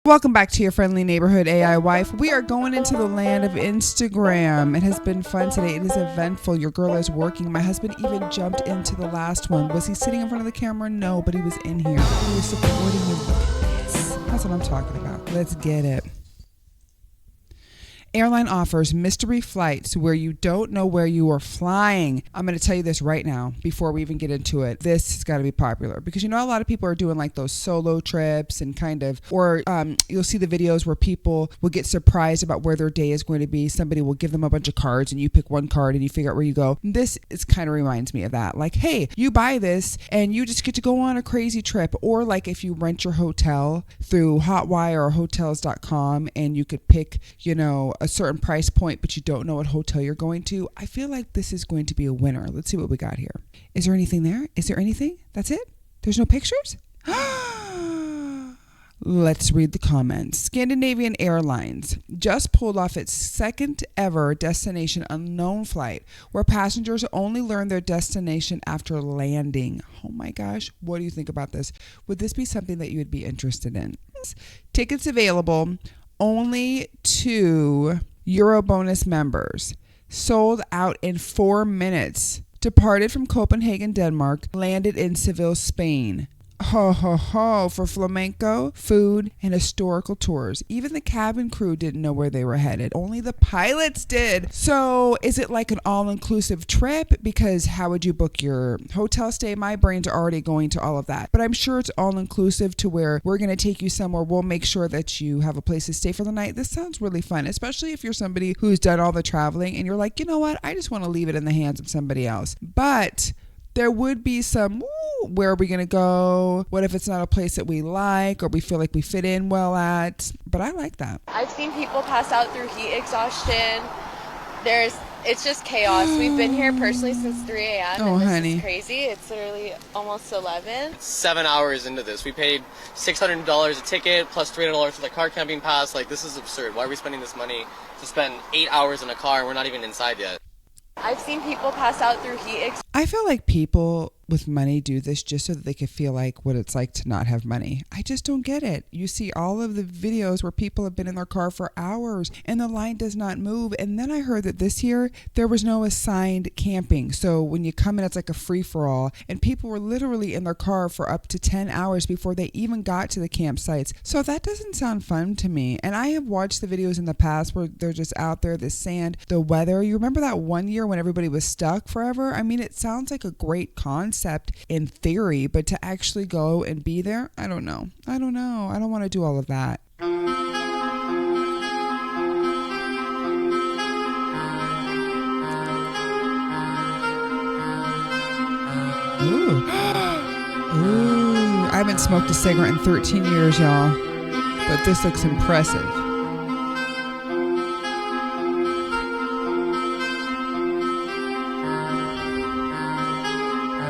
Welcome back to your friendly neighborhood AI wife. We are going into the land of Instagram. It has been fun today. It is eventful. Your girl is working. My husband even jumped into the last one. Was he sitting in front of the camera? No, but he was in here. He was supporting you. Look at this. That's what I'm talking about. Let's get it. Airline offers mystery flights where you don't know where you are flying. I'm going to tell you this right now before we even get into it. This has got to be popular because you know a lot of people are doing like those solo trips and kind of, or you'll see the videos where people will get surprised about where their day is going to be. Somebody will give them a bunch of cards and you pick one card and you figure out where you go. This is kind of reminds me of that. Like, hey, you buy this and you just get to go on a crazy trip. Or like if you rent your hotel through Hotwire or hotels.com and you could pick, you know, a certain price point, but you don't know what hotel you're going to. I feel like this is going to be a winner. Let's see what we got here. Is there anything there? Is there anything? That's it? There's no pictures? Let's read the comments. Scandinavian Airlines just pulled off its second ever destination unknown flight where passengers only learn their destination after landing. Oh my gosh. What do you think about this? Would this be something that you would be interested in? Tickets available only to Eurobonus members. Sold out in 4 minutes. Departed from Copenhagen, Denmark. Landed in Seville, Spain. Ho, ho, ho, for flamenco, food, and historical tours. Even the cabin crew didn't know where they were headed. Only the pilots did. So is it like an all-inclusive trip? Because how would you book your hotel stay? My brain's already going to all of that. But I'm sure it's all-inclusive to where we're going to take you somewhere. We'll make sure that you have a place to stay for the night. This sounds really fun, especially if you're somebody who's done all the traveling and you're like, you know what? I just want to leave it in the hands of somebody else. But there would be some, where are we going to go? What if it's not a place that we like or we feel like we fit in well at? But I like that. I've seen people pass out through heat exhaustion. It's just chaos. We've been here personally since 3 a.m. Oh, and this honey. is crazy. It's literally almost 11. It's 7 hours into this. We paid $600 a ticket plus $300 for the car camping pass. Like, this is absurd. Why are we spending this money to spend 8 hours in a car and we're not even inside yet? I've seen people pass out through heat exhaustion. I feel like people with money do this just so that they can feel like what it's like to not have money. I just don't get it. You see all of the videos where people have been in their car for hours and the line does not move. And then I heard that this year there was no assigned camping. So when you come in, it's like a free-for-all. And people were literally in their car for up to 10 hours before they even got to the campsites. So that doesn't sound fun to me. And I have watched the videos in the past where they're just out there, the sand, the weather. You remember that one year when everybody was stuck forever? I mean, it sounds like a great concept in theory, but to actually go and be there, I don't know. I don't want to do all of that. Ooh. Ooh. I haven't smoked a cigarette in 13 years, y'all, but this looks impressive.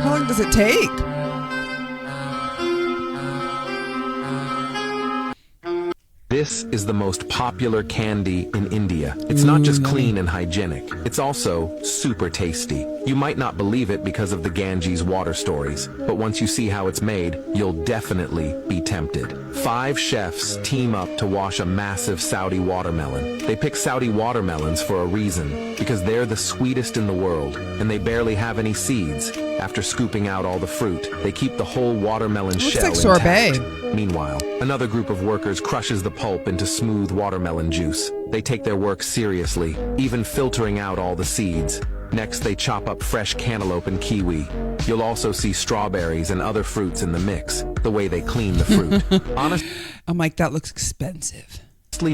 How long does it take? This is the most popular candy in India. It's not just clean and hygienic, it's also super tasty. You might not believe it because of the Ganges water stories, but once you see how it's made, you'll definitely be tempted. 5 chefs team up to wash a massive Saudi watermelon. They pick Saudi watermelons for a reason, because they're the sweetest in the world, and they barely have any seeds. After scooping out all the fruit, they keep the whole watermelon shell like sorbet. intact. Meanwhile, another group of workers crushes the pulp into smooth watermelon juice. They take their work seriously, even filtering out all the seeds. Next, they chop up fresh cantaloupe and kiwi. You'll also see strawberries and other fruits in the mix, the way they clean the fruit. Honestly, I'm like, that looks expensive.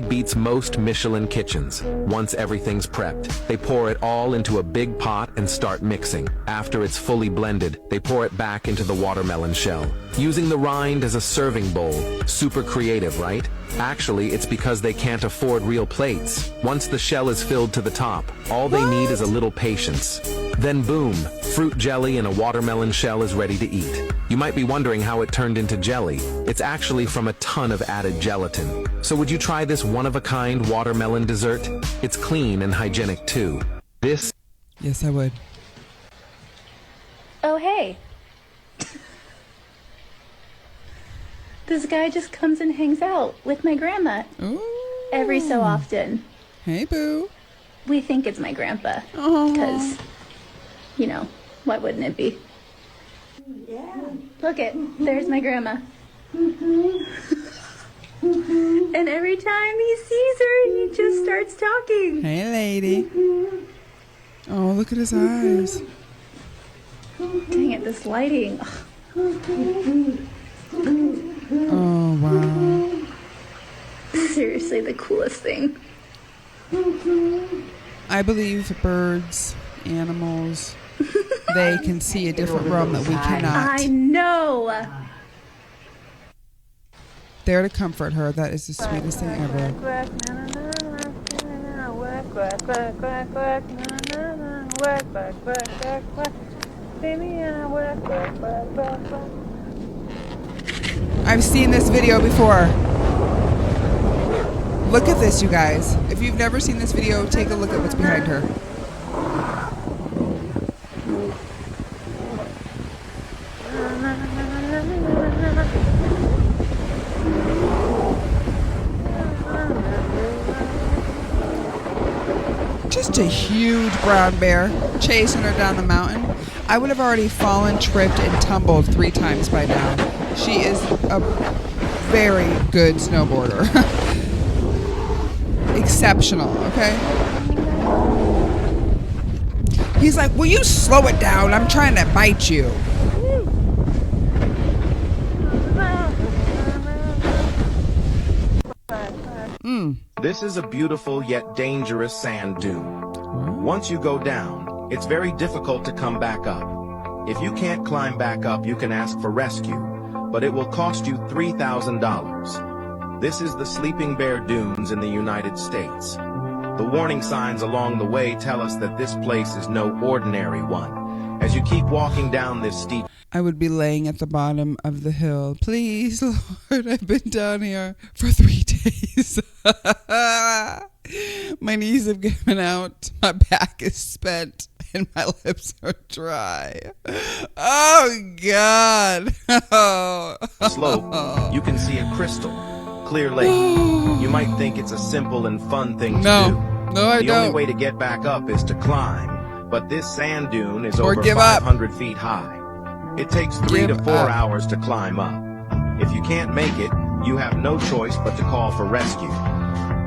beats most Michelin kitchens. Once everything's prepped, they pour it all into a big pot and start mixing. After it's fully blended, they pour it back into the watermelon shell, using the rind as a serving bowl. Super creative, right? Actually, it's because they can't afford real plates. Once the shell is filled to the top, all they need is a little patience. Then boom, fruit jelly in a watermelon shell is ready to eat. You might be wondering how it turned into jelly. It's actually from a ton of added gelatin. So would you try this one-of-a-kind watermelon dessert? It's clean and hygienic too. This... Yes, I would. Oh, hey. This guy just comes and hangs out with my grandma Ooh. every so often. Hey, boo. We think it's my grandpa. Oh. Because, you know, why wouldn't it be? Yeah. Look it, there's my grandma. And every time he sees her, he just starts talking. Hey, lady. Oh, look at his eyes. Dang it, this lighting. Oh, wow. Seriously, the coolest thing. I believe birds, animals, they can see a different realm that we cannot. I know. There to comfort her. That is the sweetest thing ever. I've seen this video before. Look at this, you guys. If you've never seen this video, take a look at what's behind her. Just a huge brown bear chasing her down the mountain. I would have already fallen, tripped, and tumbled 3 times by now. She is a very good snowboarder. Exceptional, okay? He's like, will you slow it down? I'm trying to bite you. This is a beautiful yet dangerous sand dune. Once you go down, it's very difficult to come back up. If you can't climb back up, you can ask for rescue, but it will cost you $3,000. This is the Sleeping Bear Dunes in the United States. The warning signs along the way tell us that this place is no ordinary one. As you keep walking down this steep, I would be laying at the bottom of the hill. Please, Lord, I've been down here for 3 days. My knees have given out. My back is spent. And my lips are dry. Oh, God. slope, you can see a crystal clear lake. You might think it's a simple and fun thing to do. No, I the don't. only way to get back up is to climb, but this sand dune is Or over give up. 500 feet high. It takes 3 to 4 hours to climb up. If you can't make it, you have no choice but to call for rescue.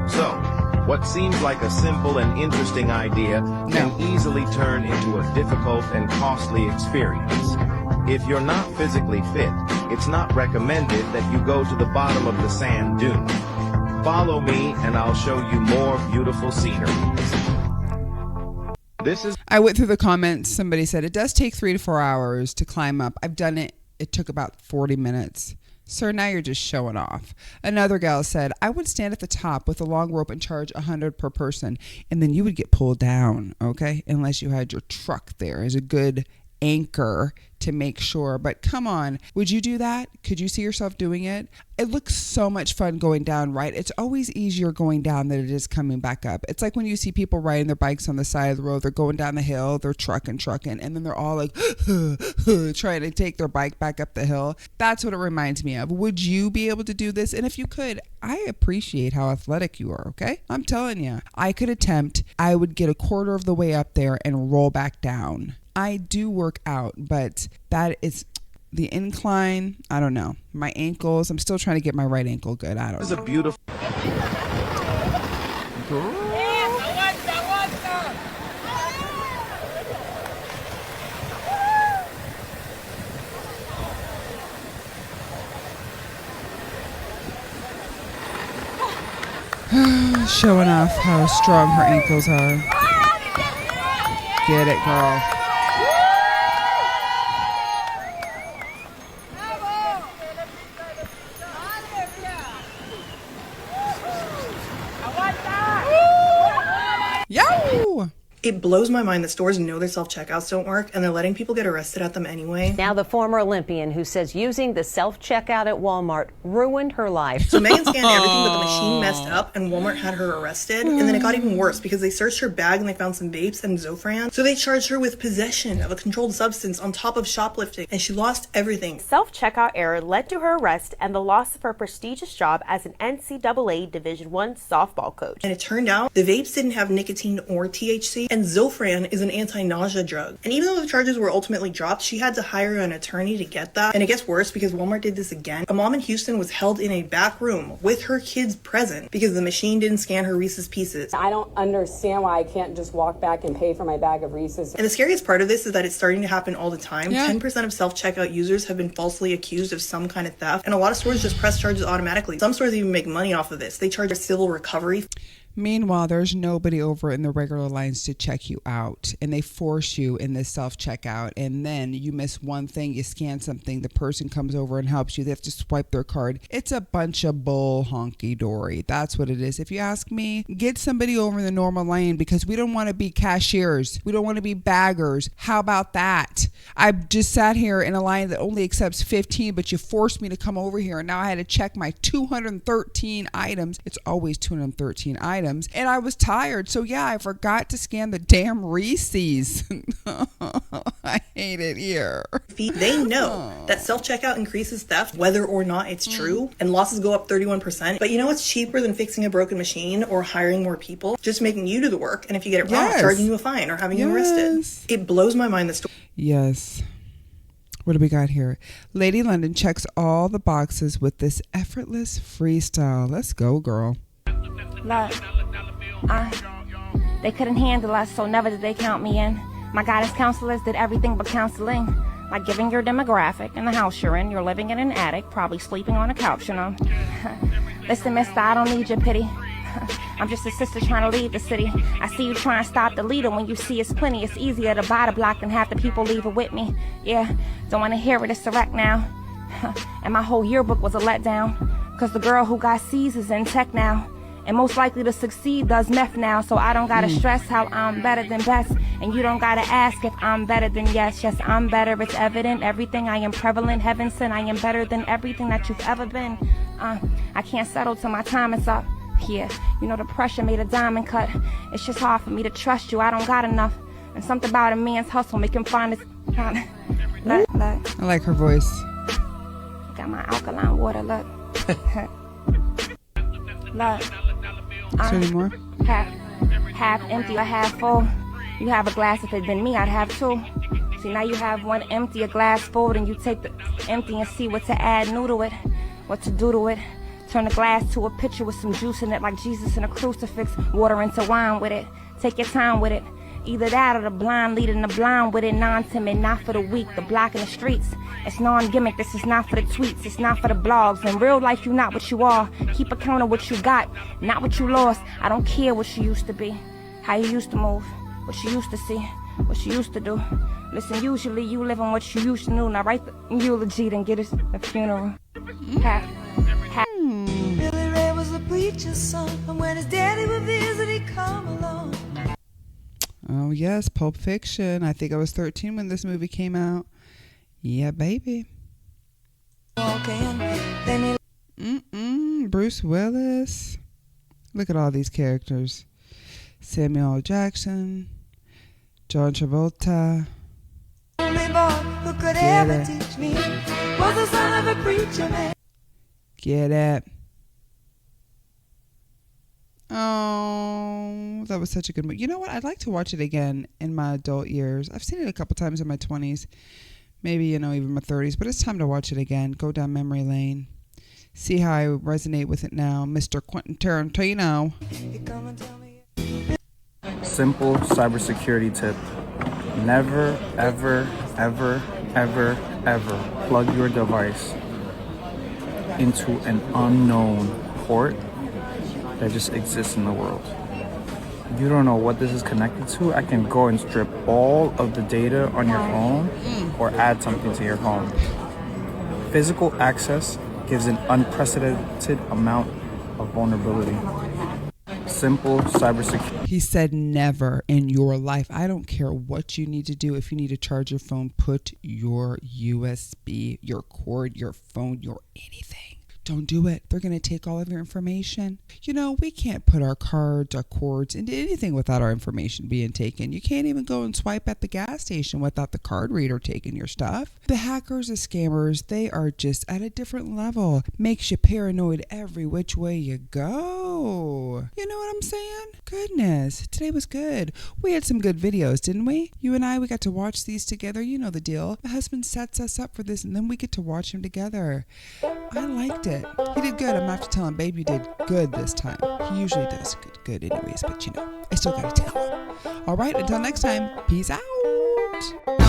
So, what seems like a simple and interesting idea can easily turn into a difficult and costly experience. If you're not physically fit, it's not recommended that you go to the bottom of the sand dune. Follow me and I'll show you more beautiful scenery. I went through the comments. Somebody said it does take 3 to 4 hours to climb up. I've done it. It took about 40 minutes. Sir, now you're just showing off. Another gal said, I would stand at the top with a long rope and charge $100 per person, and then you would get pulled down, okay? Unless you had your truck there as a good anchor to make sure. But come on, would you do that? Could you see yourself doing it? It looks so much fun going down, right? It's always easier going down than it is coming back up. It's like when you see people riding their bikes on the side of the road, they're going down the hill, they're trucking, and then they're all like trying to take their bike back up the hill. That's what it reminds me of. Would you be able to do this? And if you could, I appreciate how athletic you are, okay? I'm telling you, I could attempt. I would get a quarter of the way up there and roll back down. I do work out, but that is the incline. I don't know. My ankles, I'm still trying to get my right ankle good. I don't know. This is a beautiful... Showing off how strong her ankles are. Get it, girl. Yo! It blows my mind that stores know their self-checkouts don't work and they're letting people get arrested at them anyway. Now the former Olympian who says using the self-checkout at Walmart ruined her life. So Megan scanned everything but the machine messed up and Walmart had her arrested. And then it got even worse because they searched her bag and they found some vapes and Zofran. So they charged her with possession of a controlled substance on top of shoplifting, and she lost everything. Self-checkout error led to her arrest and the loss of her prestigious job as an NCAA Division I softball coach. And it turned out the vapes didn't have nicotine or THC, and Zofran is an anti-nausea drug. And even though the charges were ultimately dropped, she had to hire an attorney to get that. And it gets worse because Walmart did this again. A mom in Houston was held in a back room with her kids present because the machine didn't scan her Reese's Pieces. I don't understand why I can't just walk back and pay for my bag of Reese's. And the scariest part of this is that it's starting to happen all the time. 10% of self-checkout users have been falsely accused of some kind of theft, and a lot of stores just press charges automatically. Some stores even make money off of this. They charge a civil recovery. Meanwhile, there's nobody over in the regular lines to check you out, and they force you in this self-checkout, and then you miss one thing, you scan something, the person comes over and helps you, they have to swipe their card. It's a bunch of bull honky-dory. That's what it is. If you ask me, get somebody over in the normal lane because we don't want to be cashiers. We don't want to be baggers. How about that? I just sat here in a line that only accepts 15, but you forced me to come over here, and now I had to check my 213 items. It's always 213 items. And I was tired. So yeah, I forgot to scan the damn Reese's. I hate it here. They know that self-checkout increases theft, whether or not it's true, and losses go up 31%. But you know what's cheaper than fixing a broken machine or hiring more people? Just making you do the work. And if you get it wrong, charging you a fine or having you arrested. It blows my mind. Yes. What do we got here? Lady London checks all the boxes with this effortless freestyle. Let's go, girl. Look, they couldn't handle us, so never did they count me in. My guidance counselors did everything but counseling, like giving your demographic and the house you're in. You're living in an attic, probably sleeping on a couch, you know. Listen, mister, I don't need your pity. I'm just a sister trying to leave the city. I see you trying to stop the leader. When you see it's plenty, it's easier to buy the block than have the people leave it with me. Yeah, don't want to hear it, it's a wreck now. And my whole yearbook was a letdown, cause the girl who got C's is in tech now, and most likely to succeed does meth now. So I don't gotta stress how I'm better than best, and you don't gotta ask if I'm better than yes. Yes, I'm better, it's evident. Everything I am prevalent, heaven sent. I am better than everything that you've ever been. I can't settle till my time is up. Yeah, you know the pressure made a diamond cut. It's just hard for me to trust you, I don't got enough. And something about a man's hustle make him find his... Look. I like her voice. Got my alkaline water, look. Look. Any more? Half empty or half full. You have a glass, if it'd been me, I'd have two. See, now you have one empty, a glass full, and you take the empty and see what to add new to it, what to do to it. Turn the glass to a pitcher with some juice in it, like Jesus in a crucifix. Water into wine with it. Take your time with it. Either that or the blind leading the blind with it. Non-timid, not for the weak, the block in the streets. It's non-gimmick, this is not for the tweets, it's not for the blogs. In real life, you not what you are. Keep account of what you got, not what you lost. I don't care what you used to be, how you used to move, what you used to see, what you used to do. Listen, usually you live on what you used to know. Now write the eulogy, then get us a funeral. Billy Ray was a preacher's son, and when his daddy would visit, he'd come along. Oh yes, Pulp Fiction. I think I was 13 when this movie came out. Yeah, baby. Bruce Willis. Look at all these characters. Samuel L. Jackson, John Travolta. Only boy who could ever teach me was the son of a preacher man. Get it. Oh, that was such a good movie. You know what? I'd like to watch it again in my adult years. I've seen it a couple times in my 20s, maybe, even my 30s, but it's time to watch it again. Go down memory lane. See how I resonate with it now. Mr. Quentin Tarantino. Simple cybersecurity tip. Never, ever, ever, ever, ever plug your device into an unknown port that just exists in the world. You don't know what this is connected to. I can go and strip all of the data on your phone or add something to your phone. Physical access gives an unprecedented amount of vulnerability. Simple cybersecurity. He said never in your life. I don't care what you need to do. If you need to charge your phone, put your USB, your cord, your phone, your anything Don't do it. They're going to take all of your information. You know, we can't put our cards, our cords into anything without our information being taken. You can't even go and swipe at the gas station without the card reader taking your stuff. The hackers, the scammers, they are just at a different level. Makes you paranoid every which way you go. You know what I'm saying? Goodness, today was good. We had some good videos, didn't we? You and I, we got to watch these together. You know the deal. My husband sets us up for this, and then we get to watch them together. I liked it. He did good. I'm gonna have to tell him, babe, you did good this time. He usually does good anyways, but you know, I still gotta tell him. All right, until next time, peace out.